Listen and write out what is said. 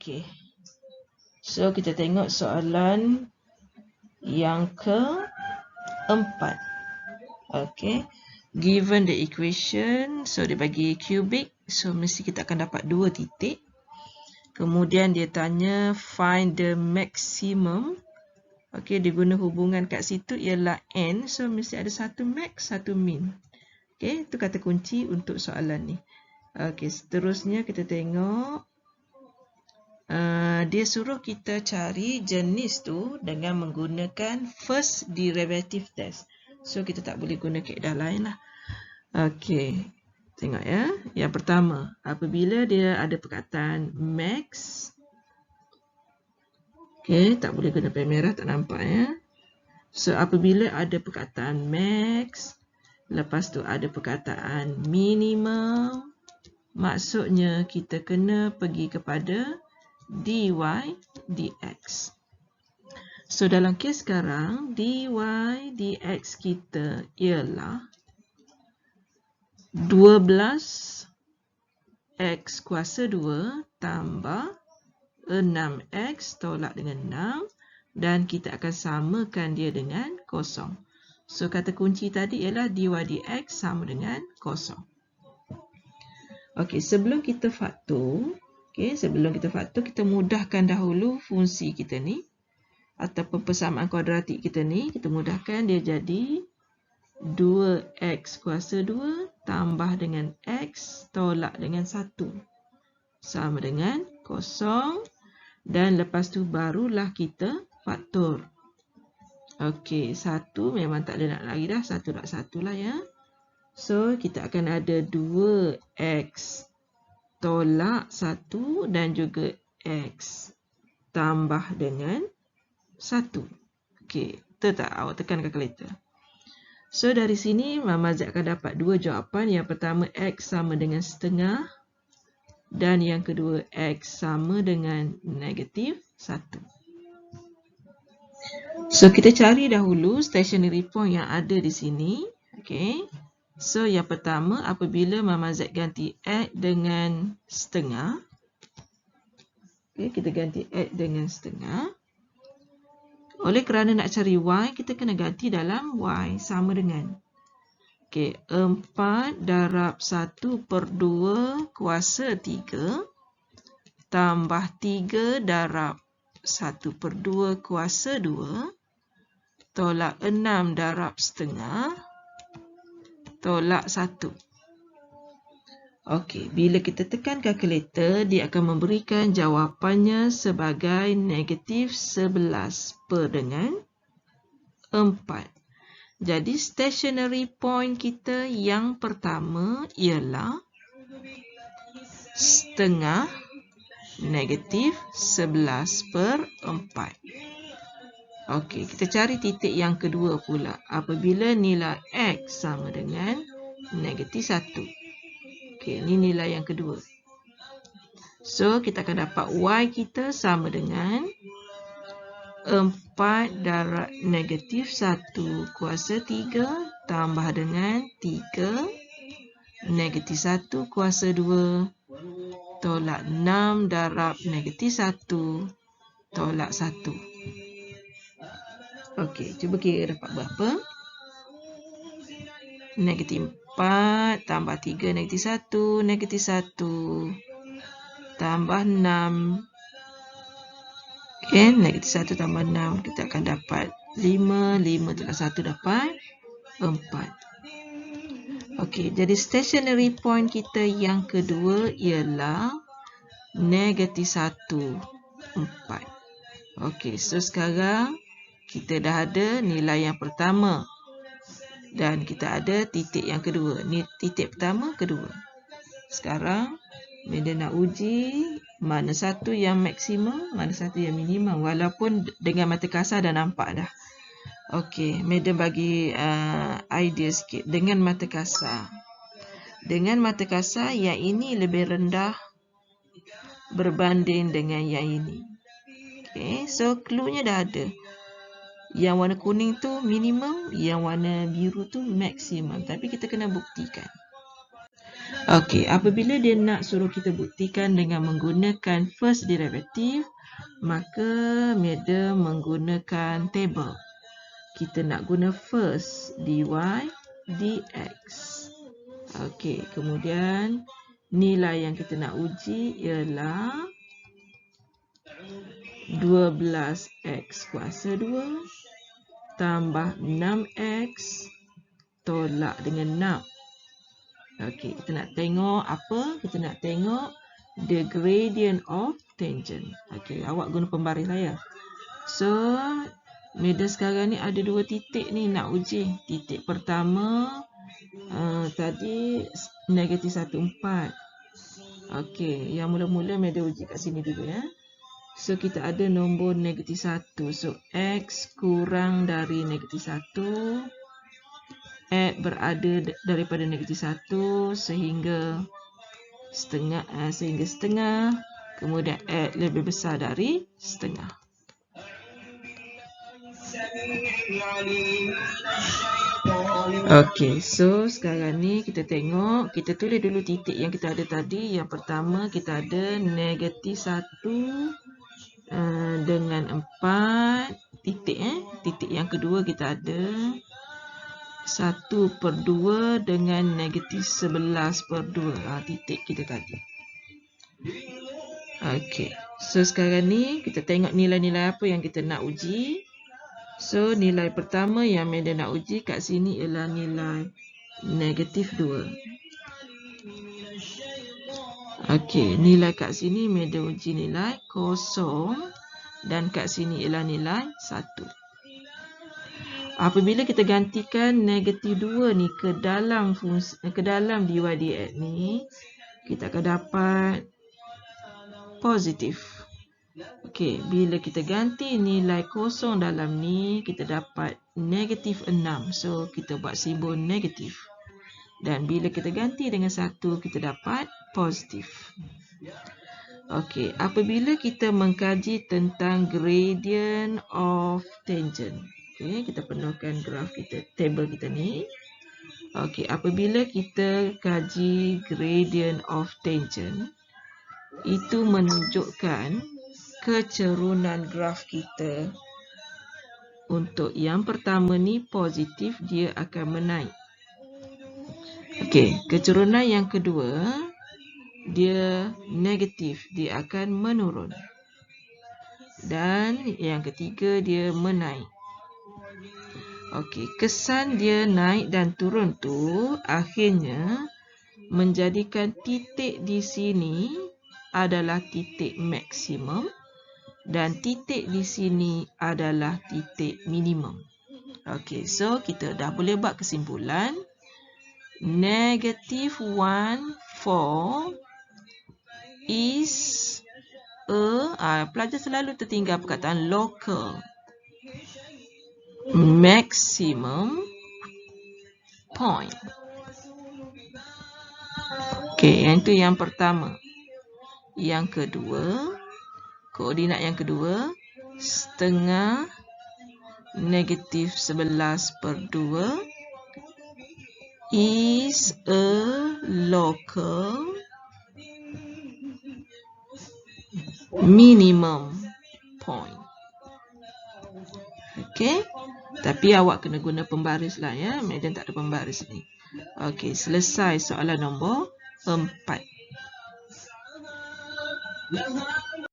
Okey. So, kita tengok soalan yang keempat. Okey. Given the equation, so dia bagi cubic, so mesti kita akan dapat 2 titik. Kemudian dia tanya find the maximum. Okey, dia guna hubungan kat situ ialah n, so mesti ada satu max, satu min. Okey, itu kata kunci untuk soalan ni. Okey, seterusnya kita tengok. Dia suruh kita cari jenis tu dengan menggunakan first derivative test. So, kita tak boleh guna kaedah lain lah. Okey, tengok ya. Yang pertama, apabila dia ada perkataan max. Okey, tak boleh guna pen merah, tak nampak ya. So, apabila ada perkataan max, lepas tu ada perkataan minimum, maksudnya kita kena pergi kepada dy dx. So, dalam kes sekarang, dy dx kita ialah 12x kuasa 2 tambah 6x tolak dengan 6 dan kita akan samakan dia dengan kosong. So, kata kunci tadi ialah dy dx sama dengan kosong. Okey, sebelum kita faktor, kita mudahkan dahulu fungsi kita ni ataupun persamaan kuadratik kita ni, kita mudahkan dia jadi 2x kuasa 2 tambah dengan x tolak dengan 1 sama dengan kosong. Dan lepas tu barulah kita faktor. Okey, 1 memang tak boleh nak lari dah. 1 nak 1 lah ya. So, kita akan ada 2x tolak 1 dan juga x tambah dengan 1. Okey, betul tak? Awak tekan kalkulator. So, dari sini Mama Z akan dapat 2 jawapan. Yang pertama, x sama dengan setengah. Dan yang kedua, x sama dengan negatif 1. So, kita cari dahulu stationary point yang ada di sini. Okay. So, yang pertama, apabila Mama Z ganti x dengan setengah. Okay, kita ganti x dengan setengah. Oleh kerana nak cari y, kita kena ganti dalam y sama dengan. Okey, 4 darab 1/2 kuasa 3 tambah 3 darab 1/2 kuasa 2 tolak 6 darab setengah tolak 1. Okey, bila kita tekan kalkulator, dia akan memberikan jawapannya sebagai negatif 11 per dengan 4. Jadi, stationary point kita yang pertama ialah setengah negatif 11 per 4. Okey, kita cari titik yang kedua pula. Apabila nilai x sama dengan negatif 1. Okey, ini nilai yang kedua. So, kita akan dapat y kita sama dengan 4 darab negatif 1 kuasa 3 tambah dengan 3 negatif 1 kuasa 2 tolak 6 darab negatif 1 tolak 1. Okey, cuba kira dapat berapa? Negatif 4 tambah 3 negatif 1 negatif 1 tambah 6. Okay, negatif 1 tambah 6, kita akan dapat 5. 5 tolak 1 dapat 4. Okey, jadi stationary point kita yang kedua ialah negatif 1, 4. Okey, so sekarang kita dah ada nilai yang pertama. Dan kita ada titik yang kedua. Ni titik pertama, kedua. Sekarang, bila nak uji mana satu yang maksimum, mana satu yang minimum. Walaupun dengan mata kasar dah nampak dah. Okey, Madam bagi idea sikit. Dengan mata kasar. Dengan mata kasar, yang ini lebih rendah berbanding dengan yang ini. Okey, so clue-nya dah ada. Yang warna kuning tu minimum, yang warna biru tu maksimum. Tapi kita kena buktikan. Okey, apabila dia nak suruh kita buktikan dengan menggunakan first derivative, maka Madam menggunakan table. Kita nak guna first dy dx. Okey, kemudian nilai yang kita nak uji ialah 12x kuasa 2 tambah 6x tolak dengan 6. Okey, kita nak tengok apa? Kita nak tengok the gradient of tangent. Okey, awak guna pembaris saya. So, Madam sekarang ni ada 2 titik ni nak uji. Titik pertama tadi negatif 1, 4. Okey, yang mula-mula Madam uji kat sini dulu ya. So, kita ada nombor negatif 1. So, x kurang dari negatif 1. X berada daripada negatif 1 sehingga setengah. Kemudian X lebih besar dari setengah. Okey, so sekarang ni kita tengok, kita tulis dulu titik yang kita ada tadi. Yang pertama kita ada negatif 1 dengan 4 titik. Titik yang kedua kita ada 1/2 dengan negatif 11/2. Titik kita tadi. Okey. So sekarang ni kita tengok nilai-nilai apa yang kita nak uji. So nilai pertama yang Madam nak uji kat sini ialah nilai negatif 2. Okey, nilai kat sini Madam uji nilai 0 dan kat sini ialah nilai 1. Apabila kita gantikan negatif 2 ni ke dalam dy dx ni, kita akan dapat positif. Okey, bila kita ganti nilai kosong dalam ni, kita dapat negatif 6. So, kita buat simbol negatif. Dan bila kita ganti dengan 1, kita dapat positif. Okey, apabila kita mengkaji tentang gradient of tangent. Okey, kita penuhkan graf kita, table kita ni. Okey, apabila kita kaji gradient of tangent, itu menunjukkan kecerunan graf kita. Untuk yang pertama ni positif, dia akan menaik. Okey, kecerunan yang kedua, dia negatif, dia akan menurun. Dan yang ketiga, dia menaik. Okey, kesan dia naik dan turun tu akhirnya menjadikan titik di sini adalah titik maksimum dan titik di sini adalah titik minimum. Okey, so kita dah boleh buat kesimpulan. Negative 1, 4 is pelajar selalu tertinggal perkataan local maximum point. Okey, yang itu yang pertama. Yang kedua, koordinat yang kedua, setengah negatif 11/2 is a local minimum point. Okey, tapi awak kena guna pembaris lah ya. Madam tak ada pembaris ni. Okey, selesai soalan nombor 4.